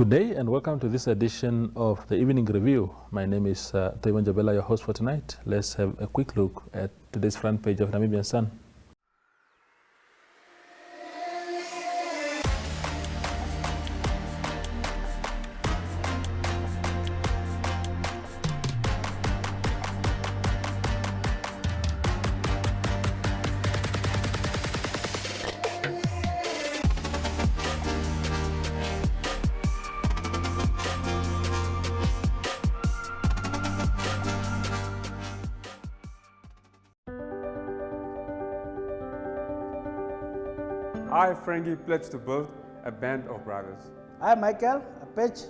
Good day and welcome to this edition of the Evening Review. My name is Taiwan Jabela, your host for tonight. Let's have a quick look at today's front page of Namibian Sun. I, Frankie, pledge to build a band of brothers. I, Michael, I pledge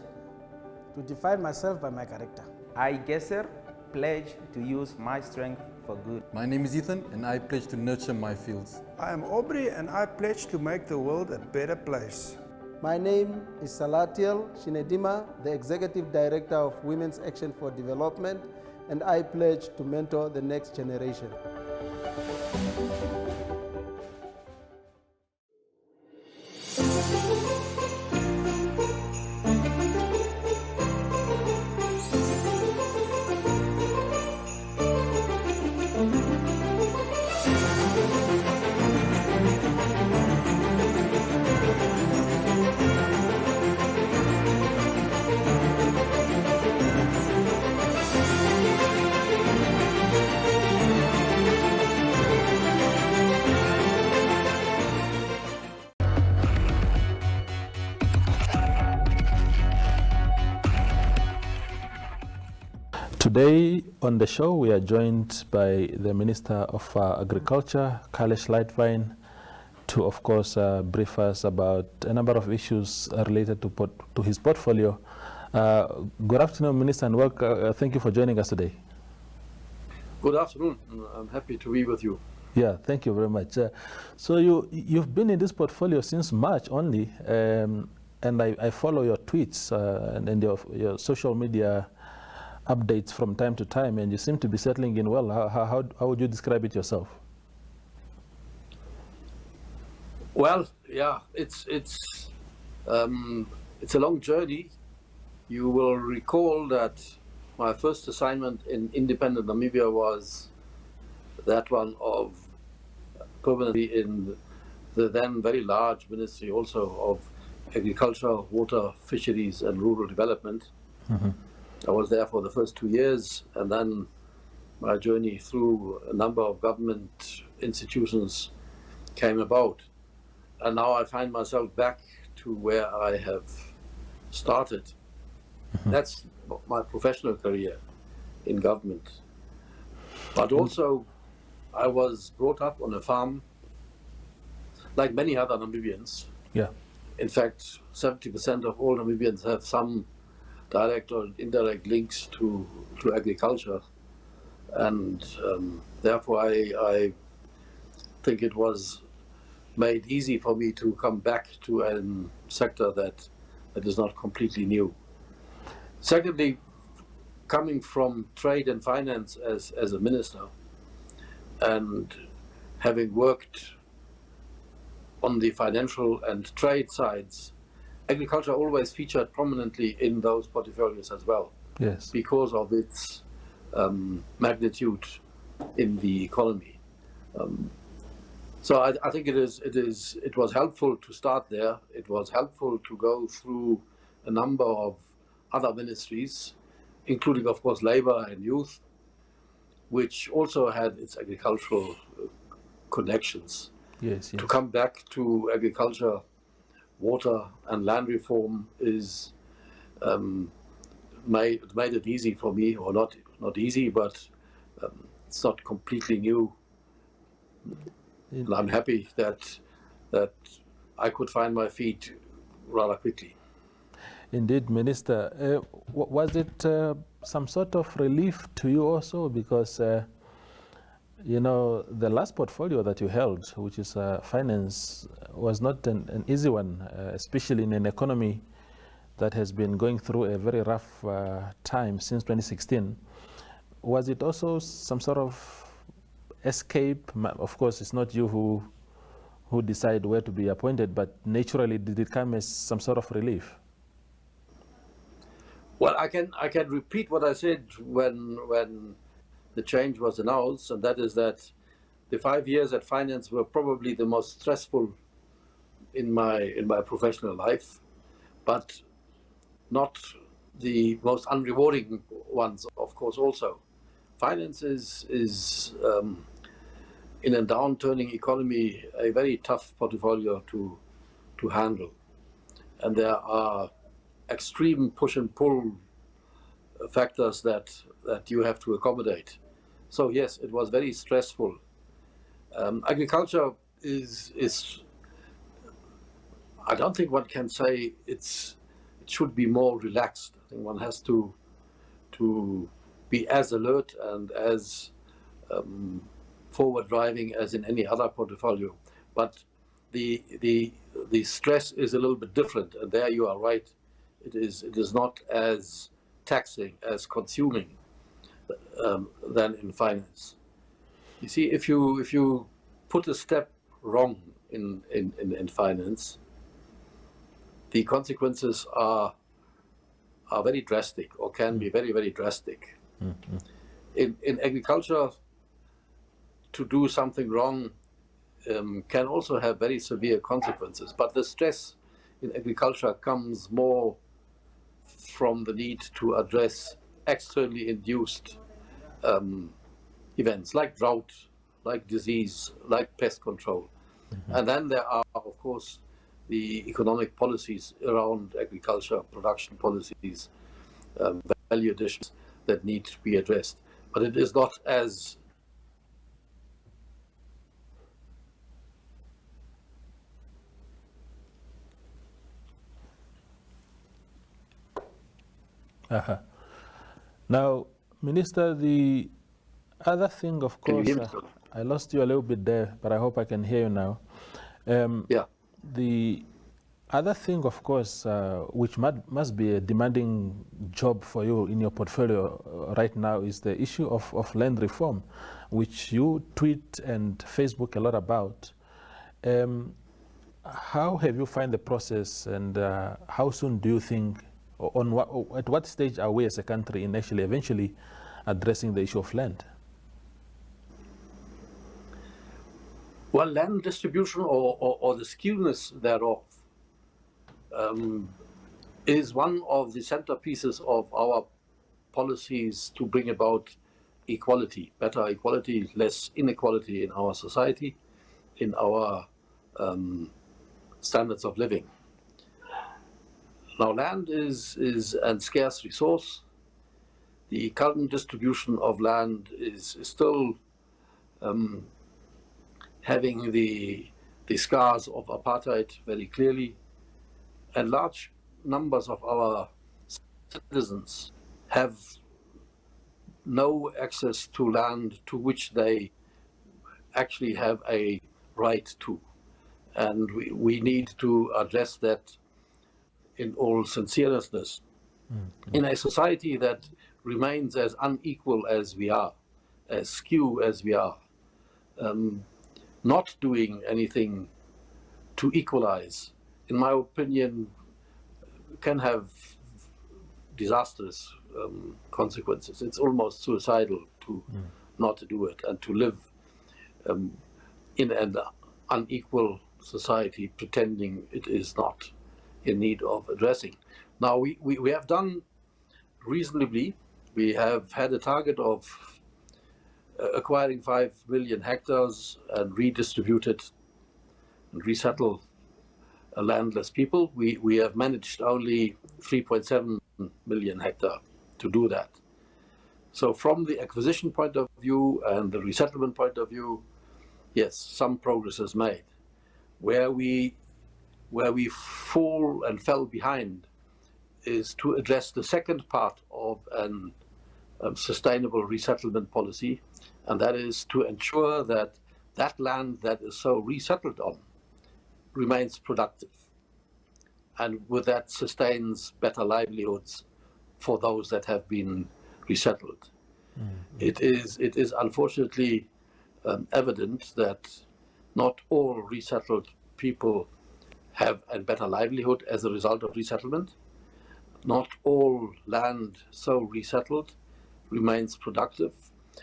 to define myself by my character. I, Gesser, pledge to use my strength for good. My name is Ethan and I pledge to nurture my fields. I am Aubrey and I pledge to make the world a better place. My name is Salatiel Shinedima, the Executive Director of Women's Action for Development, and I pledge to mentor the next generation. Today on the show we are joined by the Minister of Agriculture, Calle Schlettwein, to of course brief us about a number of issues related to his portfolio. Good afternoon, Minister, and thank you for joining us today. Good afternoon. I'm happy to be with you. Yeah, thank you very much. So you've been in this portfolio since March only, and I follow your tweets and your social media updates from time to time, and you seem to be settling in well. How would you describe it yourself? Well, yeah, it's a long journey. You will recall that my first assignment in independent Namibia was that one of permanently in the then very large ministry also of agriculture, water, fisheries and rural development. Mm-hmm. I was there for the first 2 years, and then my journey through a number of government institutions came about. And now I find myself back to where I have started. Mm-hmm. That's my professional career in government. But also, I was brought up on a farm, like many other Namibians. Yeah. In fact, 70% of all Namibians have some direct or indirect links to agriculture, and therefore I think it was made easy for me to come back to a sector that is not completely new. Secondly, coming from trade and finance as a minister, and having worked on the financial and trade sides, agriculture always featured prominently in those portfolios as well. Yes. Because of its magnitude in the economy. So I think it was helpful to start there. It was helpful to go through a number of other ministries, including of course labor and youth, which also had its agricultural connections. Yes, yes. To come back to agriculture, water and land reform is made it easy for me, or not easy, but it's not completely new. And I'm happy that I could find my feet rather quickly. Indeed, Minister. Was it some sort of relief to you also, because you know, the last portfolio that you held, which is finance, was not an easy one, especially in an economy that has been going through a very rough time since 2016. Was it also some sort of escape? Of course, it's not you who decide where to be appointed, but naturally, did it come as some sort of relief? Well, I can repeat what I said when the change was announced, and that is that the 5 years at finance were probably the most stressful in my professional life, but not the most unrewarding ones, of course. Also, finance is in a downturning economy a very tough portfolio to handle, and there are extreme push and pull factors that you have to accommodate. So yes, it was very stressful. Agriculture is I don't think one can say it should be more relaxed. I think one has to be as alert and as forward driving as in any other portfolio. But the stress is a little bit different, and there you are right. It is not as taxing, as consuming than in finance. You see, if you put a step wrong in finance, the consequences are very drastic, or can be very, very drastic. Mm-hmm. In agriculture, to do something wrong can also have very severe consequences. But the stress in agriculture comes more from the need to address externally induced events like drought, like disease, like pest control. Mm-hmm. And then there are, of course, the economic policies around agriculture, production policies, value additions that need to be addressed. But it is not as Uh-huh. Now, Minister, the other thing, of course, I lost you a little bit there, but I hope I can hear you now. Yeah. The other thing, of course, which must be a demanding job for you in your portfolio right now is the issue of land reform, which you tweet and Facebook a lot about. How have you found the process, and how soon do you think, at what stage are we as a country in actually eventually addressing the issue of land? Well, land distribution or the skewness thereof is one of the centerpieces of our policies to bring about equality, better equality, less inequality in our society, in our standards of living. Now, land is a scarce resource. The current distribution of land is still having the scars of apartheid very clearly, and large numbers of our citizens have no access to land to which they actually have a right to. And we need to address that in all sincereness. In a society that remains as unequal as we are, as skew as we are, not doing anything to equalize, in my opinion, can have disastrous consequences. It's almost suicidal to not to do it and to live in an unequal society pretending it is not in need of addressing. Now, we have done reasonably. We have had a target of acquiring 5 million hectares and redistribute it and resettle landless people. We have managed only 3.7 million hectares to do that. So from the acquisition point of view and the resettlement point of view, yes, some progress is made. Where we fall and fell behind is to address the second part of a sustainable resettlement policy, and that is to ensure that that land that is so resettled on remains productive, and with that sustains better livelihoods for those that have been resettled. It is unfortunately evident that not all resettled people have a better livelihood as a result of resettlement. not all land so resettled remains productive.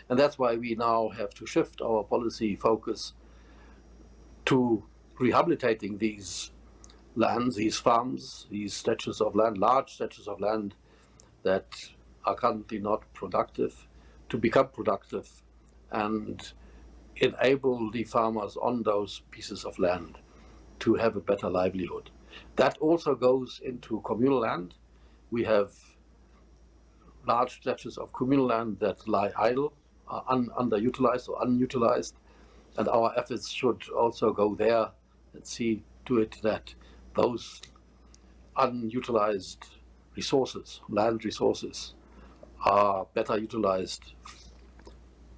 And that's why we now have to shift our policy focus to rehabilitating these lands, these farms, these stretches of land, large stretches of land that are currently not productive, to become productive and enable the farmers on those pieces of land to have a better livelihood. That also goes into communal land. We have large stretches of communal land that lie idle, are underutilized or unutilized, and our efforts should also go there and see to it that those unutilized resources, land resources, are better utilized,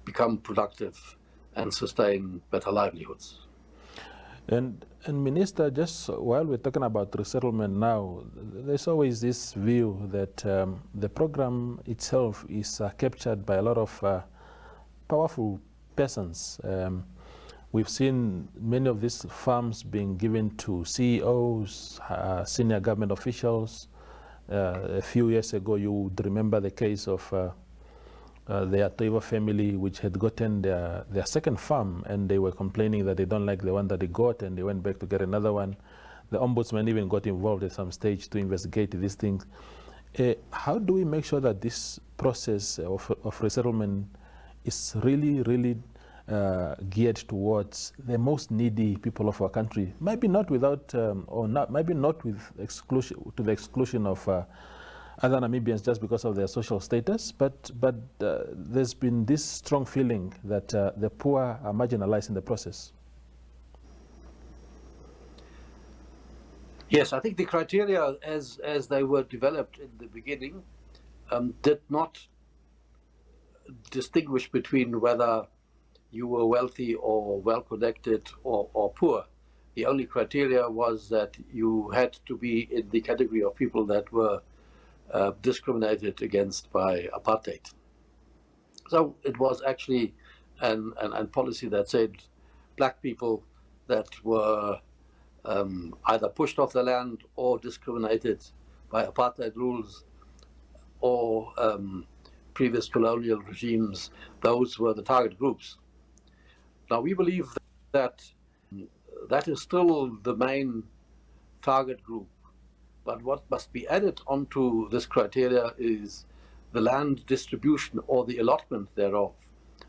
become productive, and sustain better livelihoods. And Minister, just while we're talking about resettlement now, there's always this view that the program itself is captured by a lot of powerful persons. We've seen many of these farms being given to CEOs, senior government officials. A few years ago, you would remember the case of the Atoiva family, which had gotten their second farm, and they were complaining that they don't like the one that they got, and they went back to get another one. The ombudsman even got involved at some stage to investigate these things. How do we make sure that this process of resettlement is really geared towards the most needy people of our country? Maybe not without, maybe not with exclusion, to the exclusion of other Namibians just because of their social status, but there's been this strong feeling that the poor are marginalized in the process. Yes, I think the criteria as they were developed in the beginning did not distinguish between whether you were wealthy or well-connected or poor. The only criteria was that you had to be in the category of people that were discriminated against by apartheid. So it was actually an policy that said black people that were either pushed off the land or discriminated by apartheid rules or previous colonial regimes, those were the target groups. Now we believe that that is still the main target group. But what must be added onto this criteria is the land distribution or the allotment thereof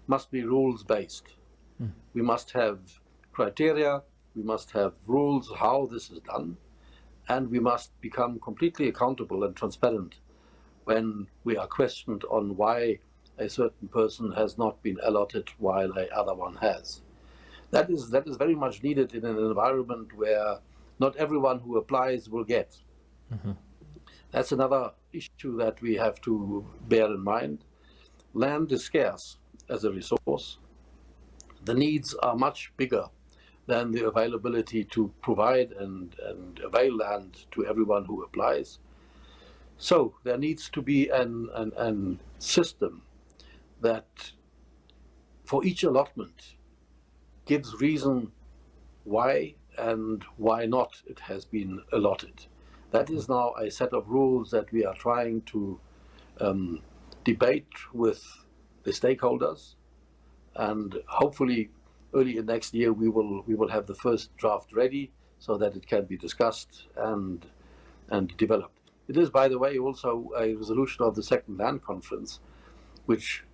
must be rules-based. We must have criteria, we must have rules how this is done, and we must become completely accountable and transparent when we are questioned on why a certain person has not been allotted while a other one has. That is very much needed in an environment where not everyone who applies will get. That's another issue that we have to bear in mind. Land is scarce as a resource. The needs are much bigger than the availability to provide and avail land to everyone who applies. So there needs to be an system that for each allotment gives reason why and why not it has been allotted. That is now a set of rules that we are trying to debate with the stakeholders, and hopefully early in next year we will have the first draft ready so that it can be discussed and developed. It is, by the way, also a resolution of the Second Land Conference, which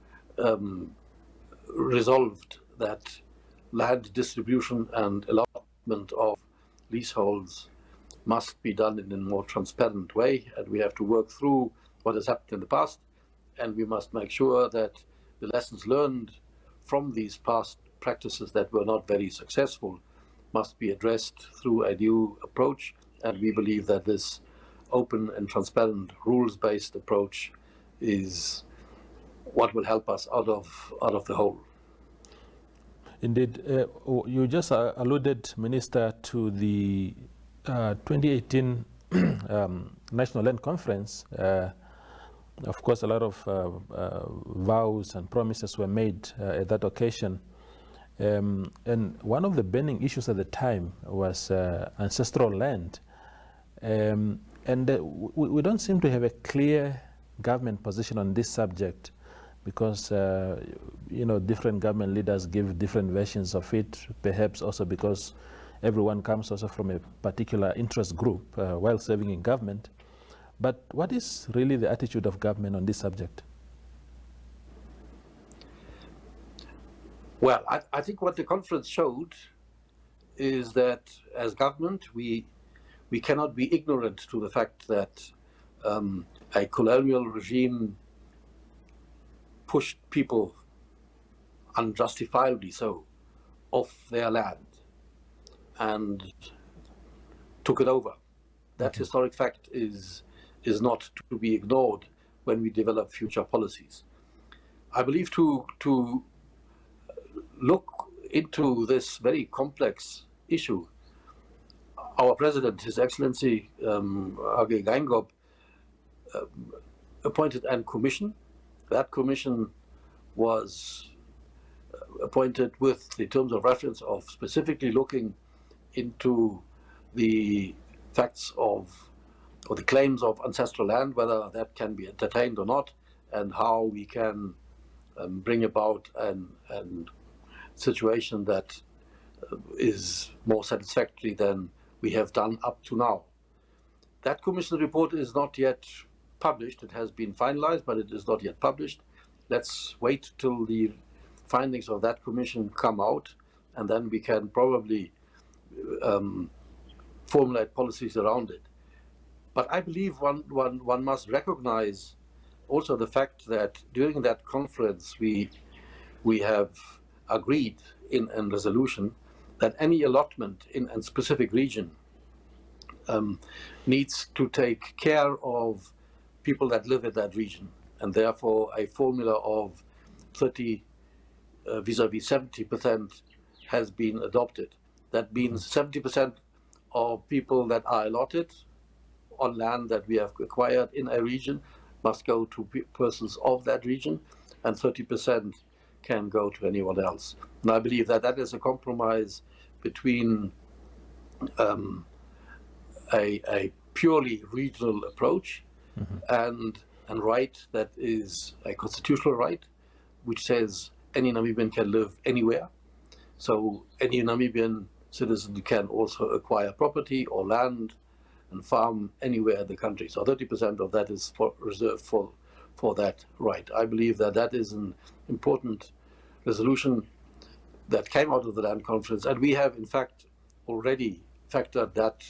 resolved that land distribution and allotment of leaseholds must be done in a more transparent way, and we have to work through what has happened in the past, and we must make sure that the lessons learned from these past practices that were not very successful must be addressed through a new approach, and we believe that this open and transparent rules-based approach is what will help us out of the hole. Indeed, you just alluded, Minister, to the 2018 National Land Conference. Of course, a lot of vows and promises were made at that occasion. And one of the burning issues at the time was ancestral land. And we don't seem to have a clear government position on this subject because, different government leaders give different versions of it, perhaps also because everyone comes also from a particular interest group while serving in government. But what is really the attitude of government on this subject? Well, I think what the conference showed is that as government, we cannot be ignorant to the fact that a colonial regime pushed people unjustifiably so off their land and took it over. That historic fact is not to be ignored when we develop future policies. I believe to look into this very complex issue, our president, His Excellency Age Geingob, appointed a commission. That commission was appointed with the terms of reference of specifically looking into the facts of, or the claims of ancestral land, whether that can be entertained or not, and how we can bring about a situation that is more satisfactory than we have done up to now. That commission report is not yet published. It has been finalized, but it is not yet published. Let's wait till the findings of that commission come out, and then we can probably formulate policies around it. But I believe one must recognize also the fact that during that conference we have agreed in a resolution that any allotment in a specific region needs to take care of people that live in that region, and therefore a formula of 30 vis-a-vis 70% has been adopted. That means 70% of people that are allotted on land that we have acquired in a region must go to persons of that region, and 30% can go to anyone else. And I believe that that is a compromise between a purely regional approach and right that is a constitutional right, which says any Namibian can live anywhere. So any Namibian citizen can also acquire property or land and farm anywhere in the country. So 30% of that is reserved for that right. I believe that that is an important resolution that came out of the land conference, and we have in fact already factored that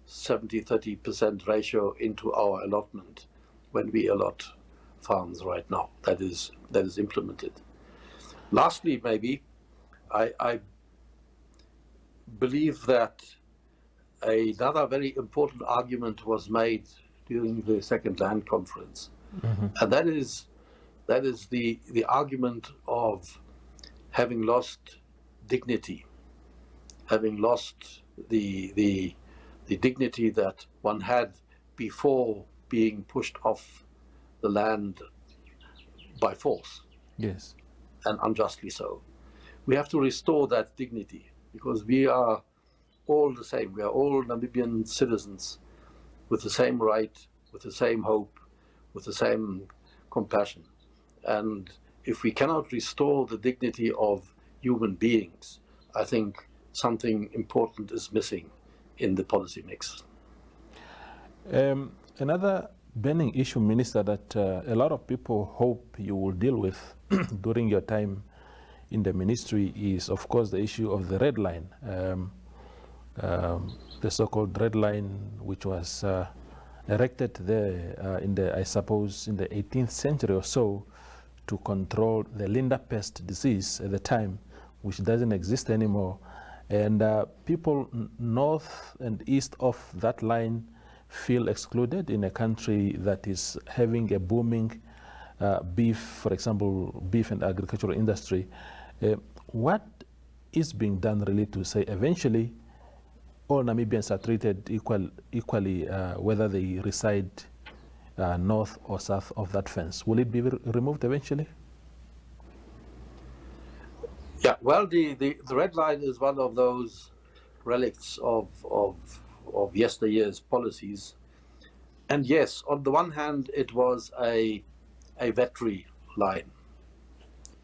70-30% ratio into our allotment when we allot farms right now. That is implemented. Lastly, maybe I believe that another very important argument was made during the second land conference, and that is the argument of having lost dignity, having lost the dignity that one had before being pushed off the land by force. Yes. And unjustly so. We have to restore that dignity because we are all the same. We are all Namibian citizens with the same right, with the same hope, with the same compassion. And if we cannot restore the dignity of human beings, I think something important is missing in the policy mix. Another burning issue, Minister, that a lot of people hope you will deal with during your time in the ministry is, of course, the issue of the red line, the so-called red line, which was erected there in the 18th century or so to control the Linderpest disease at the time, which doesn't exist anymore. And people north and east of that line feel excluded in a country that is having a booming beef, for example, beef and agricultural industry. What is being done really to say eventually all Namibians are treated equally, whether they reside north or south of that fence? Will it be removed eventually? Yeah, well, the red line is one of those relics of yesteryear's policies, And yes, on the one hand, it was a veterinary line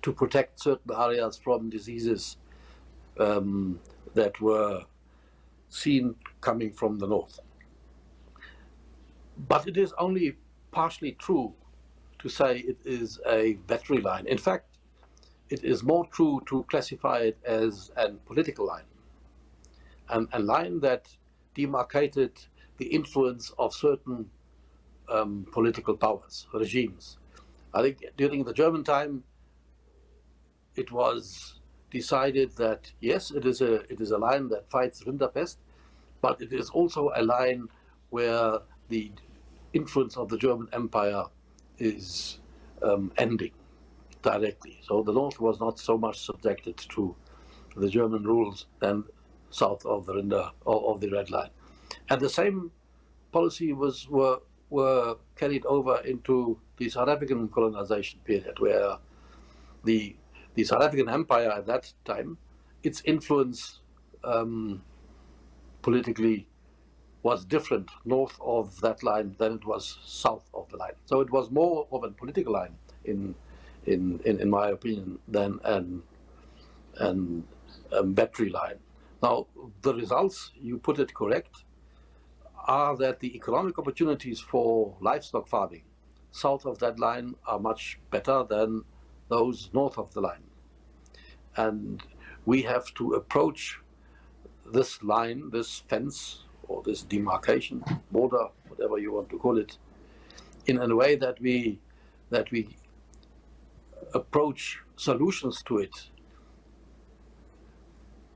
to protect certain areas from diseases that were seen coming from the north. But it is only partially true to say it is a veterinary line. In fact, it is more true to classify it as a political line, and a line that demarcated the influence of certain political powers, regimes. I think during the German time, it was decided that yes, it is a line that fights Rinderpest, but it is also a line where the influence of the German Empire is ending directly. So the north was not so much subjected to the German rules than south of the Red Line, and the same policy were carried over into the South African colonization period, where the South African Empire at that time, its influence politically was different north of that line than it was south of the line. So it was more of a political line, in my opinion, than an battery line. Now, the results, you put it correct, are that the economic opportunities for livestock farming south of that line are much better than those north of the line. And we have to approach this line, this fence, or this demarcation, border, whatever you want to call it, in a way that we approach solutions to it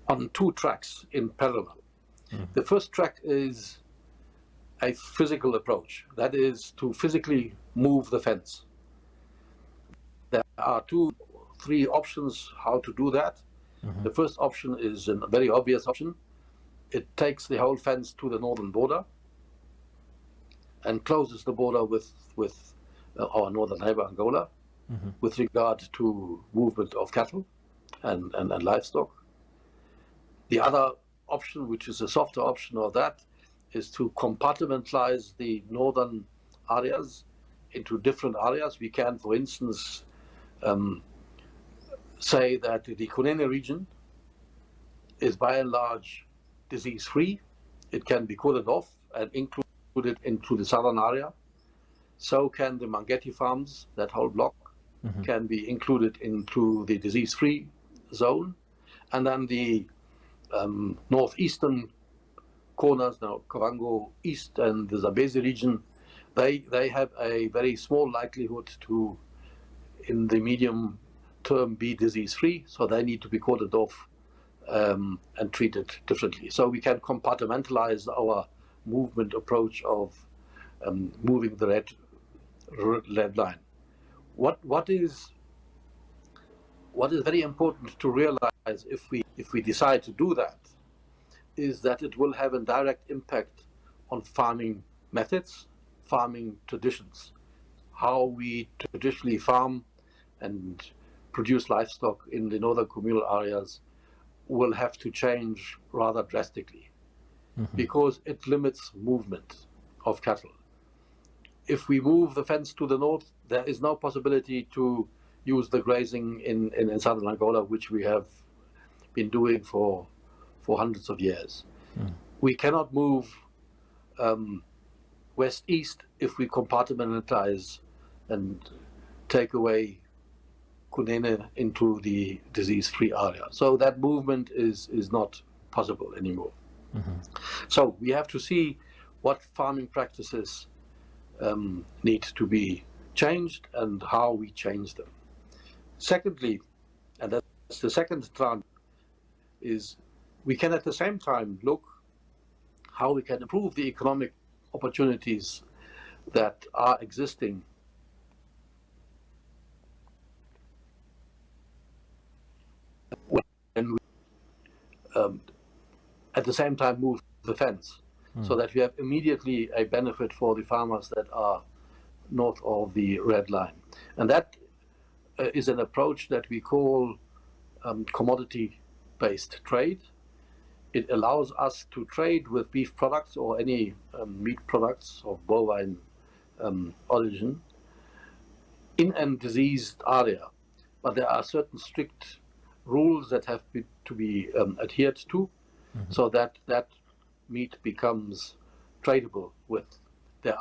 on two tracks in parallel. The first track is a physical approach, that is to physically move the fence. There are 2-3 options how to do that. The first option is a very obvious option. It takes the whole fence to the northern border and closes the border with our northern neighbor Angola with regard to movement of cattle and livestock. The other option, which is a softer option of that, is to compartmentalize the northern areas into different areas. We can, for instance, say that the Kunene region is by and large disease-free. It can be cordoned off and included into the southern area. So can the Mangeti farms, that whole block, can be included into the disease-free zone. And then the northeastern corners, now Kavango East and the Zambezi region, they have a very small likelihood to, in the medium term, be disease-free, so they need to be cordoned off and treated differently. So we can compartmentalize our movement approach of moving the red line. What is very important to realize if we decide to do that is that it will have a direct impact on farming methods, farming traditions, how we traditionally farm and produce livestock in the northern communal areas will have to change rather drastically because it limits movement of cattle. If we move the fence to the north, there is no possibility to use the grazing in southern Angola, which we have been doing for hundreds of years. We cannot move west-east if we compartmentalize and take away Kunene into the disease-free area. So that movement is not possible anymore. So we have to see what farming practices need to be changed and how we change them. Secondly, and that's the second tranche, is we can at the same time look how we can improve the economic opportunities that are existing when we at the same time move the fence, so that we have immediately a benefit for the farmers that are north of the red line. And that is an approach that we call commodity-based trade. it allows us to trade with beef products or any meat products of bovine origin in a diseased area. But there are certain strict rules that have to be adhered to, so that that meat becomes tradable with. There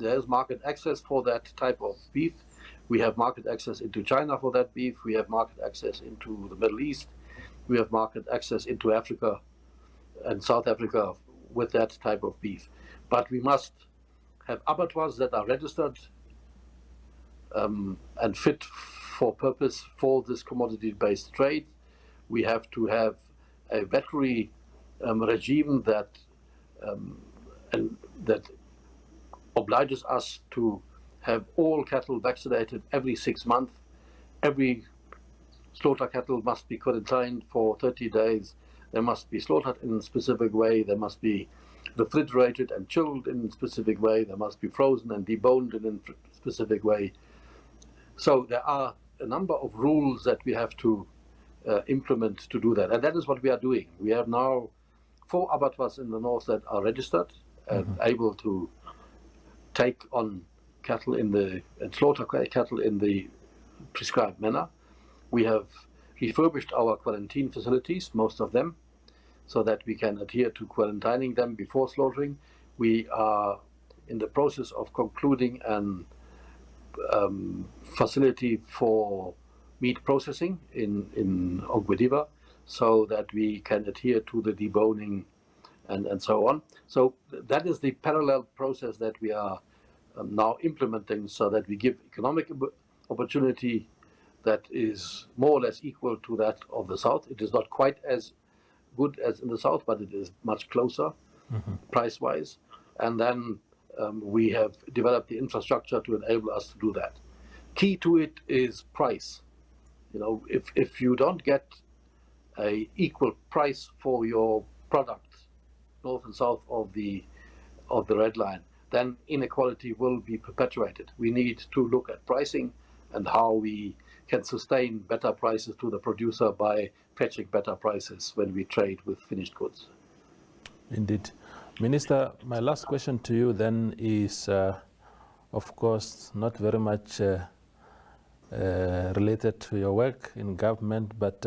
is market access for that type of beef. We have market access into China for that beef. We have market access into the Middle East. We have market access into Africa and South Africa with that type of beef. But we must have abattoirs that are registered and fit for purpose for this commodity-based trade. We have to have a veterinary regime that obliges us to have all cattle vaccinated every 6 months. Every slaughter cattle must be quarantined for 30 days. They must be slaughtered in a specific way. They must be refrigerated and chilled in a specific way. They must be frozen and deboned in a specific way. So there are a number of rules that we have to implement to do that. And that is what we are doing. We have now 4 abattoirs in the north that are registered and able to take on cattle and slaughter cattle in the prescribed manner. We have refurbished our quarantine facilities, most of them, so that we can adhere to quarantining them before slaughtering. We are in the process of concluding an facility for meat processing in Ogwediva, so that we can adhere to the deboning and so on. So that is the parallel process that we are now implementing, so that we give economic opportunity that is more or less equal to that of the South. It is not quite as good as in the South, but it is much closer price-wise. And then we have developed the infrastructure to enable us to do that. Key to it is price. You know, if you don't get a equal price for your product, north and south of the red line, then inequality will be perpetuated. We need to look at pricing and how we can sustain better prices to the producer by fetching better prices when we trade with finished goods. Indeed. Minister, my last question to you then is, of course, not very much related to your work in government, but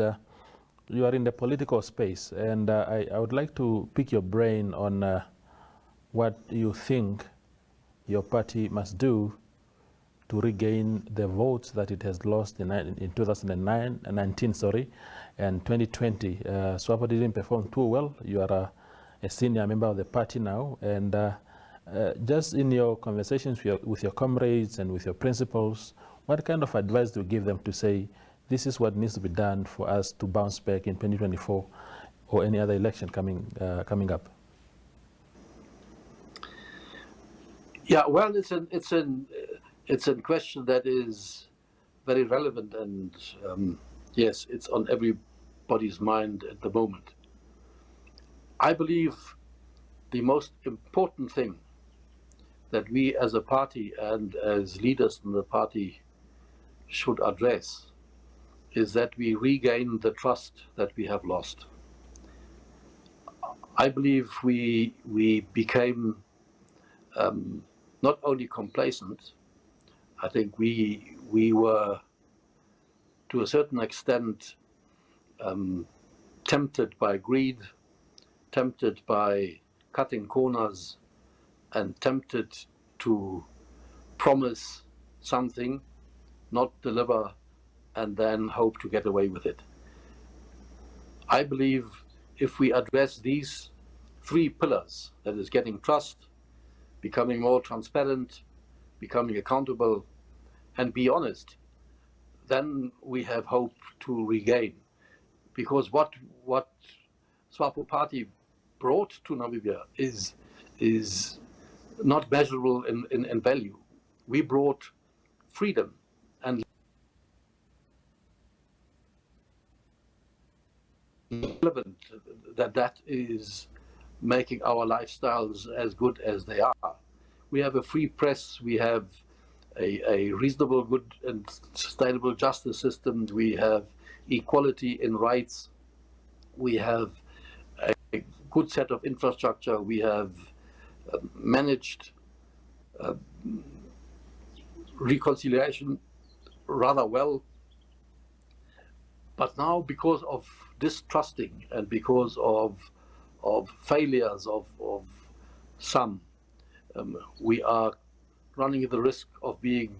you are in the political space, and I would like to pick your brain on what you think your party must do to regain the votes that it has lost in 2019, and 2020. Swapo didn't perform too well. You are a senior member of the party now, and just in your conversations with your comrades and with your principals, what kind of advice do you give them to say, this is what needs to be done for us to bounce back in 2024 or any other election coming up? Yeah, well, it's a question that is very relevant, and yes, it's on everybody's mind at the moment. I believe the most important thing that we as a party and as leaders in the party should address is that we regain the trust that we have lost. I believe we became not only complacent. I think we were, to a certain extent, tempted by greed, tempted by cutting corners, and tempted to promise something, not deliver, and then hope to get away with it. I believe if we address these 3 pillars, that is getting trust, becoming more transparent, becoming accountable, and be honest, then we have hope to regain. Because what Swapo Party brought to Namibia is not measurable in value. We brought freedom and relevant, that is making our lifestyles as good as they are. We have a free press, we have a reasonable, good and sustainable justice system, we have equality in rights, we have good set of infrastructure. We have managed reconciliation rather well. But now, because of distrusting and because of failures of some, we are running the risk of being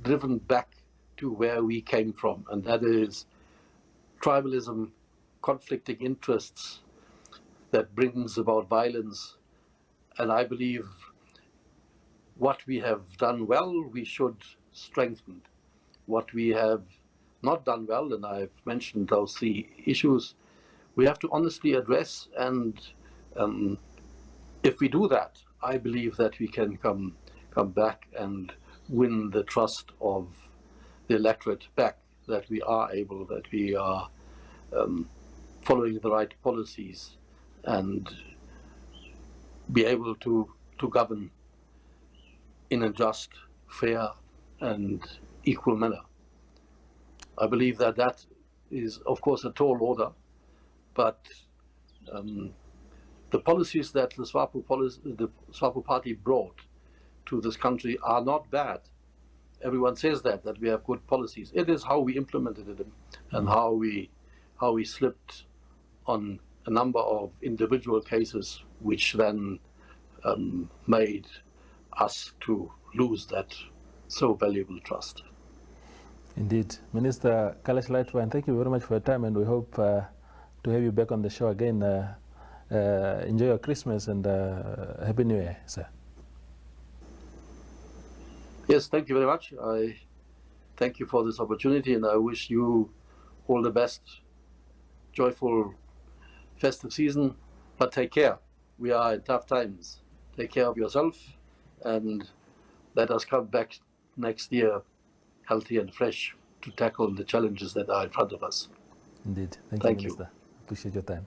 driven back to where we came from, and that is tribalism, conflicting interests that brings about violence. And I believe what we have done well, we should strengthen. What we have not done well, and I've mentioned those 3 issues, we have to honestly address, and if we do that, I believe that we can come back and win the trust of the electorate back, that we are able, that we are following the right policies and be able to govern in a just, fair and equal manner. I believe that that is, of course, a tall order, but the policies that the Swapo party brought to this country are not bad. Everyone says that we have good policies. It is how we implemented them and how we slipped on a number of individual cases, which then made us to lose that so valuable trust. Indeed. Minister Calle Schlettwein, thank you very much for your time, and we hope to have you back on the show again. Enjoy your Christmas and Happy New Year, sir. Yes, thank you very much. I thank you for this opportunity, and I wish you all the best, joyful festive season, but take care. We are in tough times. Take care of yourself, and let us come back next year healthy and fresh to tackle the challenges that are in front of us. Indeed. Thank you, Minister. Appreciate your time.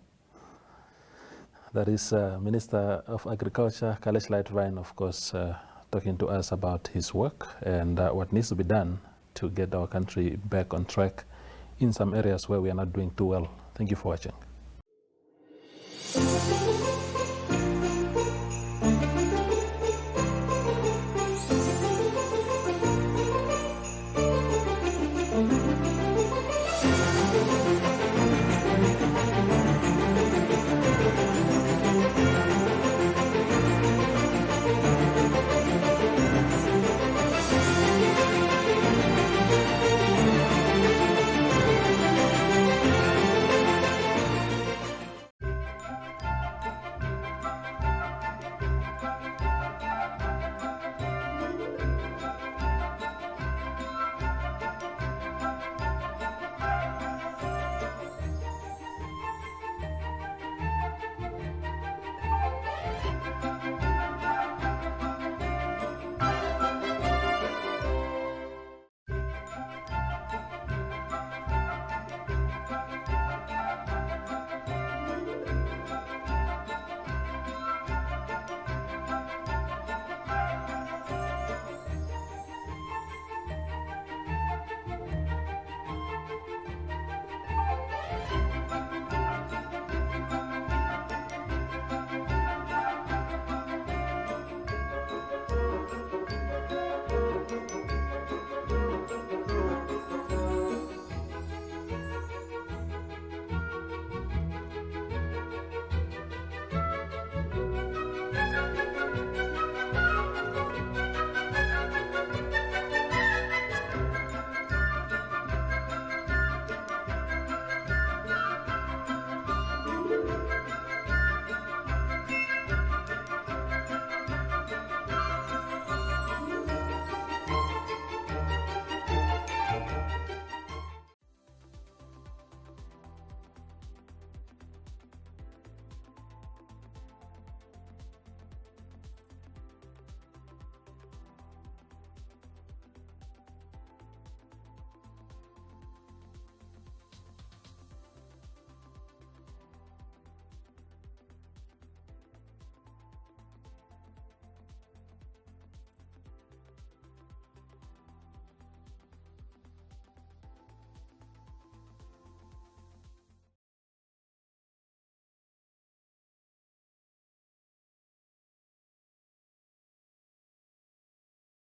That is Minister of Agriculture, Calle Schlettwein, of course, talking to us about his work and what needs to be done to get our country back on track in some areas where we are not doing too well. Thank you for watching.